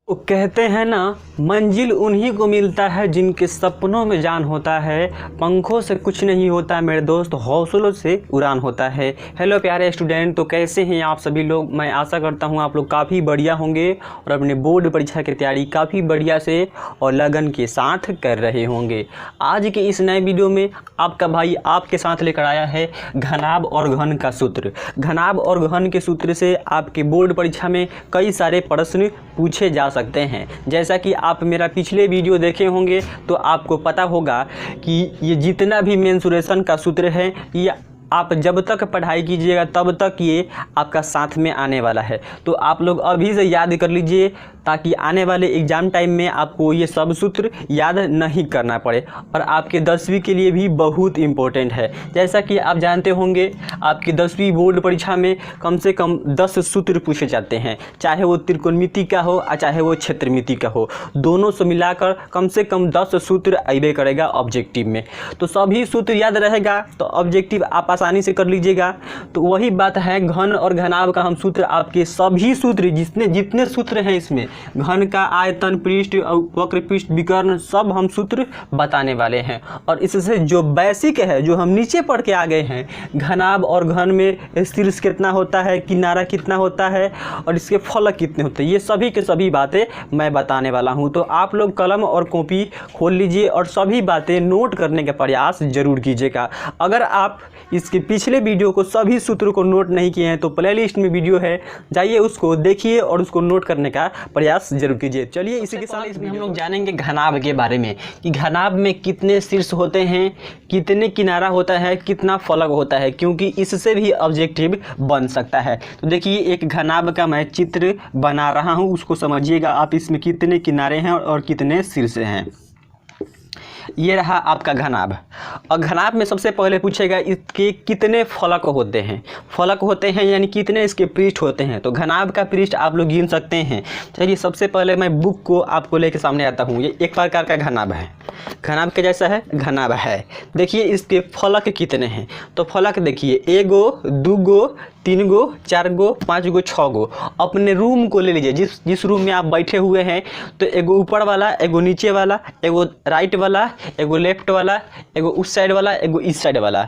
वो कहते हैं ना, मंजिल उन्हीं को मिलता है जिनके सपनों में जान होता है। पंखों से कुछ नहीं होता मेरे दोस्त, हौसलों से उड़ान होता है। हेलो प्यारे स्टूडेंट, तो कैसे हैं आप सभी लोग। मैं आशा करता हूं आप लोग काफ़ी बढ़िया होंगे और अपने बोर्ड परीक्षा की तैयारी काफ़ी बढ़िया से और लगन के साथ कर रहे होंगे। आज के इस नए वीडियो में आपका भाई आपके साथ लेकर आया है घनाभ और घन का सूत्र। घनाभ और घन के सूत्र से आपके बोर्ड परीक्षा में कई सारे प्रश्न पूछे जा सकते हैं। जैसा कि आप मेरा पिछले वीडियो देखे होंगे तो आपको पता होगा कि ये जितना भी मेंसुरेशन का सूत्र है, ये आप जब तक पढ़ाई कीजिएगा तब तक ये आपका साथ में आने वाला है। तो आप लोग अभी से याद कर लीजिए ताकि आने वाले एग्ज़ाम टाइम में आपको ये सब सूत्र याद नहीं करना पड़े, और आपके 10वीं के लिए भी बहुत इम्पोर्टेंट है। जैसा कि आप जानते होंगे आपकी 10वीं बोर्ड परीक्षा में कम से कम 10 सूत्र पूछे जाते हैं, चाहे वो त्रिकोणमिति का हो और चाहे वो क्षेत्रमिति का हो। दोनों से मिलाकर कम से कम 10 सूत्र अइबे करेगा ऑब्जेक्टिव में। तो सभी सूत्र याद रहेगा तो ऑब्जेक्टिव आप आसानी से कर लीजिएगा। तो वही बात है, घन और घनाभ का हम सूत्र आपके सभी सूत्र जितने सूत्र हैं इसमें, घन का आयतन, पृष्ठ, वक्र पृष्ठ, विकर्ण, सब हम सूत्र बताने वाले हैं। और इससे जो बेसिक है, जो हम नीचे पढ़ के आ गए हैं, घनाभ और घन में शीर्ष कितना होता है, किनारा कितना होता है और इसके फलक कितने होते हैं, ये सभी के सभी बातें मैं बताने वाला हूं। तो आप लोग कलम और कॉपी खोल लीजिए और सभी बातें नोट करने का प्रयास जरूर कीजिएगा। अगर आप इसके पिछले वीडियो को सभी सूत्रों को नोट नहीं किए हैं तो प्लेलिस्ट में वीडियो है, जाइए उसको देखिए और उसको नोट करने का प्रयास जरूर कीजिए। चलिए इसी के साथ इसमें हम लोग जानेंगे घनाभ के बारे में कि घनाभ में कितने शीर्ष होते हैं, कितने किनारा होता है, कितना फलक होता है, क्योंकि इससे भी ऑब्जेक्टिव बन सकता है। तो देखिए एक घनाभ का मैं चित्र बना रहा हूँ, उसको समझिएगा आप। इसमें कितने किनारे हैं और कितने शीर्ष हैं। ये रहा आपका घनाभ। और घनाभ में सबसे पहले पूछेगा इसके कितने फलक होते हैं। फलक होते हैं यानी कितने इसके पृष्ठ होते हैं। तो घनाभ का पृष्ठ आप लोग गिन सकते हैं। चलिए सबसे पहले मैं बुक को आपको लेके सामने आता हूँ। ये एक प्रकार का घनाभ है, घनाभ के जैसा है, घनाभ है। देखिए इसके फलक कितने हैं। तो फलक देखिए, 1 गो, 2 गो, 3 गो, 4 गो, 5 गो, 6 गो। अपने रूम को ले लीजिए, जिस रूम में आप बैठे हुए हैं। तो एगो ऊपर वाला, एगो नीचे वाला, एगो राइट वाला, एगो लेफ्ट वाला, एगो उस साइड वाला, एगो इस साइड वाला।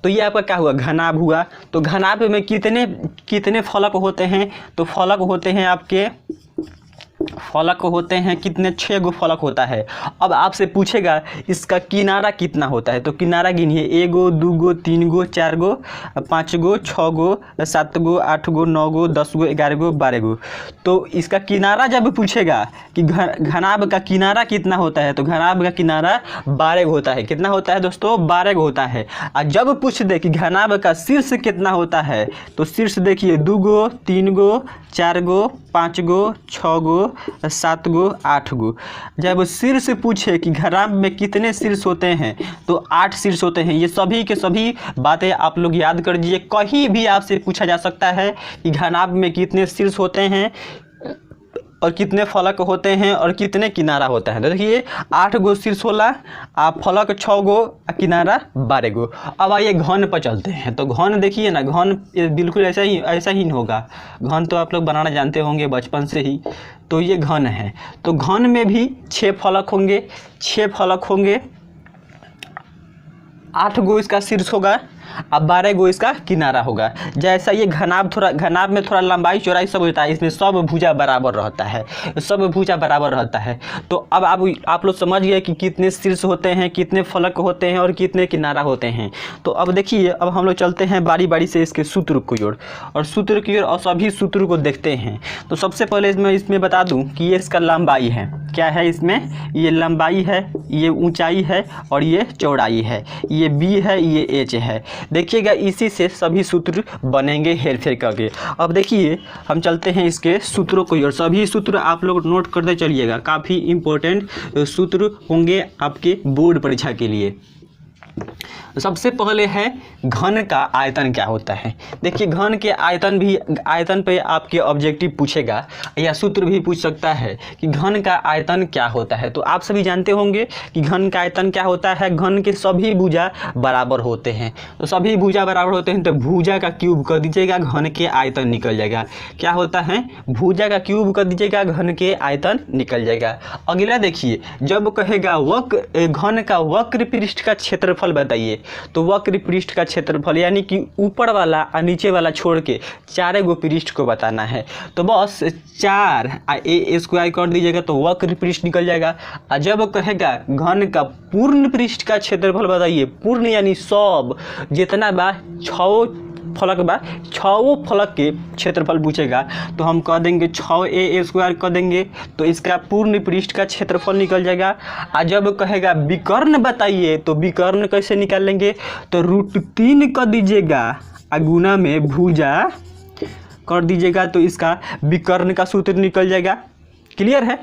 तो ये आपका क्या हुआ, घनाभ हुआ। तो घनाभ में कितने फलक होते हैं। तो फलक होते हैं आपके, फलक होते हैं कितने, 6 गो फलक होता है। अब आपसे पूछेगा इसका किनारा कितना होता है। तो किनारा गिनिए, 1 गो, 2 गो, 3 गो, 4 गो, 5 गो, 6 गो, 7 गो, 8 गो, 9 गो, 10 गो, 11 गो, 12 गो। तो इसका किनारा जब पूछेगा कि घनाभ का किनारा कितना होता है, तो घनाभ का किनारा 12 गो होता है। कितना होता है दोस्तों, 12 गो होता है। और जब पूछ दे कि घनाभ का शीर्ष कितना होता है, तो शीर्ष देखिए 2 गो, 3 गो, 4 गो, 5 गो, 6 गो, 7 गो, 8 गो। जब शीर्ष पूछे कि घनाभ में कितने शीर्ष होते हैं, तो 8 शीर्ष होते हैं। ये सभी के सभी बातें आप लोग याद कर लीजिए। कहीं भी आपसे पूछा जा सकता है कि घनाभ में कितने शीर्ष होते हैं और कितने फलक होते हैं और कितने किनारा होता है। तो देखिए 8 गो शीर्ष होला, आप फलक 6 गो, किनारा 12 गो। अब आइए घन पर चलते हैं। तो घन देखिए ना, घन बिल्कुल ऐसा ही होगा। घन तो आप लोग बनाना जानते होंगे बचपन से ही। तो ये घन है। तो घन में भी 6 फलक होंगे, 6 फलक होंगे, 8 गो इसका शीर्ष होगा, अब 12 गो इसका किनारा होगा। जैसा ये घनाभ में थोड़ा लंबाई चौड़ाई सब होता है, इसमें सब भुजा बराबर रहता है, सब भुजा बराबर रहता है। तो अब आप लोग समझ गए कि कितने शीर्ष होते हैं, कितने फलक होते हैं और कितने किनारा होते हैं। तो अब देखिए, अब हम लोग चलते हैं बारी बारी से इसके सूत्र की ओर, और सूत्र की ओर और सभी सूत्र को देखते हैं। तो सबसे पहले इसमें बता दूं कि ये इसका लंबाई है। क्या है इसमें, ये लंबाई है, ये ऊंचाई है और ये चौड़ाई है, ये बी है, ये एच है। देखिएगा इसी से सभी सूत्र बनेंगे हेर फेर करके। अब देखिए हम चलते हैं इसके सूत्रों को, और सभी सूत्र आप लोग नोट करते चलिएगा। काफ़ी इम्पोर्टेंट सूत्र होंगे आपके बोर्ड परीक्षा के लिए। सबसे पहले है घन का आयतन क्या होता है। देखिए घन के आयतन पे आपके ऑब्जेक्टिव पूछेगा या सूत्र भी पूछ सकता है कि घन का आयतन क्या होता है। तो आप सभी जानते होंगे कि घन का आयतन क्या होता है। घन के सभी भुजा बराबर होते हैं, तो सभी भुजा बराबर होते हैं तो भुजा का क्यूब कर दीजिएगा, घन के आयतन निकल जाएगा। क्या होता है, भुजा का क्यूब कर दीजिएगा, घन के आयतन निकल जाएगा। अगला देखिए, जब कहेगा घन का वक्र पृष्ठ का क्षेत्रफल बताइए, तो वक्र पृष्ठ का क्षेत्रफल यानी कि ऊपर वाला और नीचे वाला छोड़ के चारे गो पृष्ठ को बताना है। तो बस 4 ए स्क्वायर कर दीजिएगा तो वक्र पृष्ठ निकल जाएगा। और जब कहेगा घन का पूर्ण पृष्ठ का क्षेत्रफल बताइए, पूर्ण यानी सब जितना बा 6 फलक बा, 6 फलक के क्षेत्रफल पूछेगा तो हम कह देंगे 6a स्क्वायर कर देंगे, तो इसका पूर्ण पृष्ठ का क्षेत्रफल निकल जाएगा। और जब कहेगा विकर्ण बताइए तो विकर्ण कैसे निकालेंगे, तो √3 कर दीजिएगा और गुना में भुजा कर दीजिएगा, तो इसका विकर्ण का सूत्र निकल जाएगा। क्लियर है।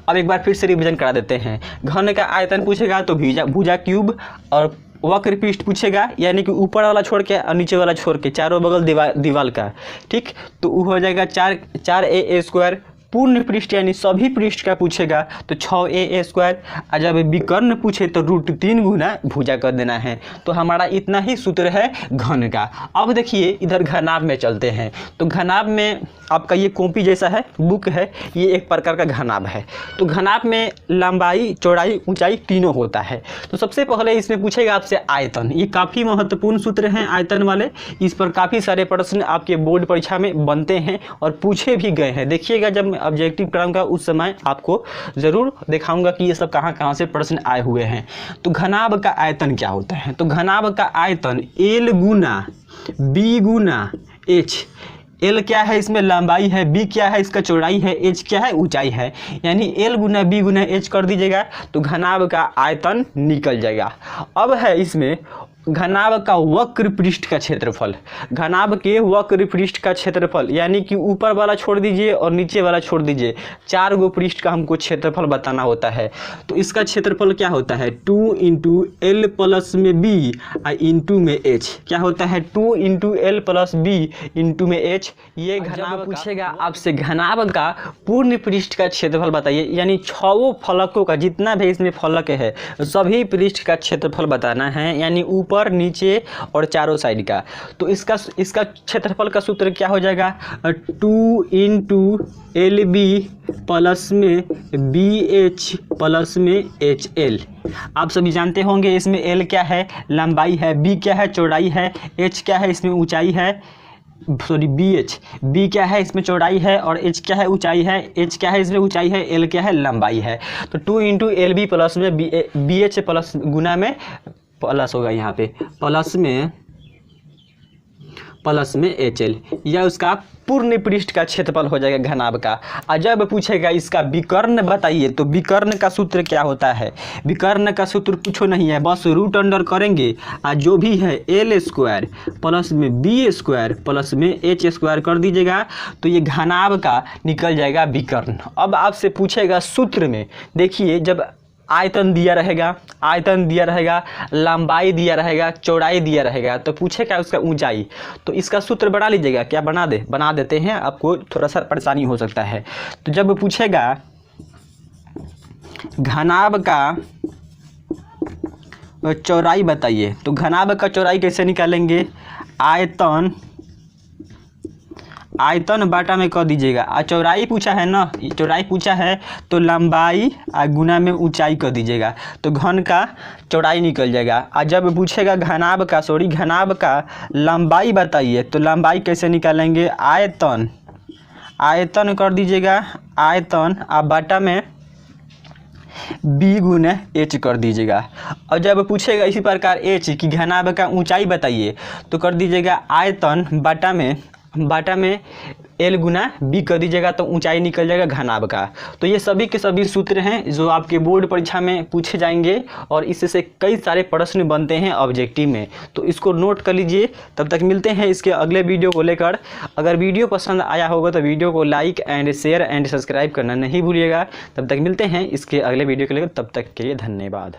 अब एक बार फिर से रिवीजन करा देते हैं। घन का आयतन पूछेगा तो भुजा क्यूब, और वक्र पृष्ठ पूछेगा यानी कि ऊपर वाला छोड़ के और नीचे वाला छोड़ के चारों बगल दीवार का, ठीक, तो वो हो जाएगा 4a स्क्वायर। पूर्ण पृष्ठ यानी सभी पृष्ठ का पूछेगा तो 6a स्क्वायर। और जब विकर्ण पूछे तो √3 गुना भुजा कर देना है। तो हमारा इतना ही सूत्र है घन का। अब देखिए इधर घनाभ में चलते हैं। तो घनाभ में आपका ये कॉपी जैसा है, बुक है, ये एक प्रकार का घनाभ है। तो घनाभ में लंबाई, चौड़ाई, ऊंचाई तीनों होता है। तो सबसे पहले इसमें पूछेगा आपसे आयतन। ये काफ़ी महत्वपूर्ण सूत्र हैं आयतन वाले। इस पर काफ़ी सारे प्रश्न आपके बोर्ड परीक्षा में बनते हैं और पूछे भी गए हैं। देखिएगा जब मैं ऑब्जेक्टिव कराऊंगा उस समय आपको ज़रूर दिखाऊंगा कि ये सब कहाँ से प्रश्न आए हुए हैं। तो घनाभ का आयतन क्या होता है, तो घनाभ का आयतन L गुना B गुना H। L क्या है, इसमें लंबाई है, B क्या है, इसका चौड़ाई है, H क्या है, ऊंचाई है, यानी L गुना B गुना H कर दीजिएगा तो घनाभ का आयतन निकल जाएगा। अब है इसमें घनाभ का वक्र पृष्ठ का क्षेत्रफल। घनाभ के वक्र पृष्ठ का क्षेत्रफल यानी कि ऊपर वाला छोड़ दीजिए और नीचे वाला छोड़ दीजिए, 4 गो पृष्ठ का हमको क्षेत्रफल बताना होता है। तो इसका क्षेत्रफल क्या होता है, 2 × L प्लस में B इंटू में H। क्या होता है, 2 × L प्लस B इंटू में H। ये घनाभ पूछेगा आपसे घनाभ का पूर्ण पृष्ठ का क्षेत्रफल बताइए, यानी 6 फलकों का जितना भी इसमें फलक है सभी पृष्ठ का क्षेत्रफल बताना है, यानी ऊपर, नीचे और चारों साइड का। तो इसका क्षेत्रफल का सूत्र क्या हो जाएगा, 2 × LB प्लस में BH प्लस में HL। आप सभी जानते होंगे इसमें L क्या है, लंबाई है, B क्या है, चौड़ाई है, H क्या है, इसमें ऊंचाई है, B क्या है, इसमें चौड़ाई है, और H क्या है, ऊंचाई है, H क्या है, इसमें ऊंचाई है, L क्या है, लंबाई है। तो 2 × LB प्लस में BH प्लस गुना में प्लस होगा, यहाँ पे प्लस में HL, यह उसका पूर्ण पृष्ठ का क्षेत्रफल हो जाएगा घनाभ का। और जब पूछेगा इसका विकर्ण बताइए तो विकर्ण का सूत्र क्या होता है, विकर्ण का सूत्र कुछ नहीं है, बस रूट अंडर करेंगे और जो भी है L स्क्वायर प्लस में B स्क्वायर प्लस में H स्क्वायर कर दीजिएगा तो ये घनाभ का निकल जाएगा विकर्ण। अब आपसे पूछेगा सूत्र में, देखिए जब आयतन दिया रहेगा, लंबाई दिया रहेगा, चौड़ाई दिया रहेगा, तो पूछेगा उसका ऊंचाई, तो इसका सूत्र बना लीजिएगा। क्या बना देते हैं, आपको थोड़ा सा परेशानी हो सकता है। तो जब पूछेगा घनाभ का चौड़ाई बताइए तो घनाभ का चौड़ाई कैसे निकालेंगे, आयतन बाटा में कर दीजिएगा। और चौड़ाई पूछा है ना, चौड़ाई पूछा है तो लंबाई और गुना में ऊंचाई कर दीजिएगा तो घन का चौड़ाई निकल जाएगा। और जब पूछेगा घनाभ का लंबाई बताइए तो लंबाई कैसे निकालेंगे, आयतन कर दीजिएगा, आयतन और बाटा में B गुना H कर दीजिएगा। और जब पूछेगा इसी प्रकार H कि घनाभ का ऊंचाई बताइए तो कर दीजिएगा आयतन बाटा में L गुना B कर दीजिएगा तो ऊंचाई निकल जाएगा घनाभ का। तो ये सभी के सभी सूत्र हैं जो आपके बोर्ड परीक्षा में पूछे जाएंगे और इससे कई सारे प्रश्न बनते हैं ऑब्जेक्टिव में, तो इसको नोट कर लीजिए। तब तक मिलते हैं इसके अगले वीडियो को लेकर। अगर वीडियो पसंद आया होगा तो वीडियो को like and share and subscribe करना नहीं भूलिएगा। तब तक मिलते हैं इसके अगले वीडियो के लिए, तब तक के लिए धन्यवाद।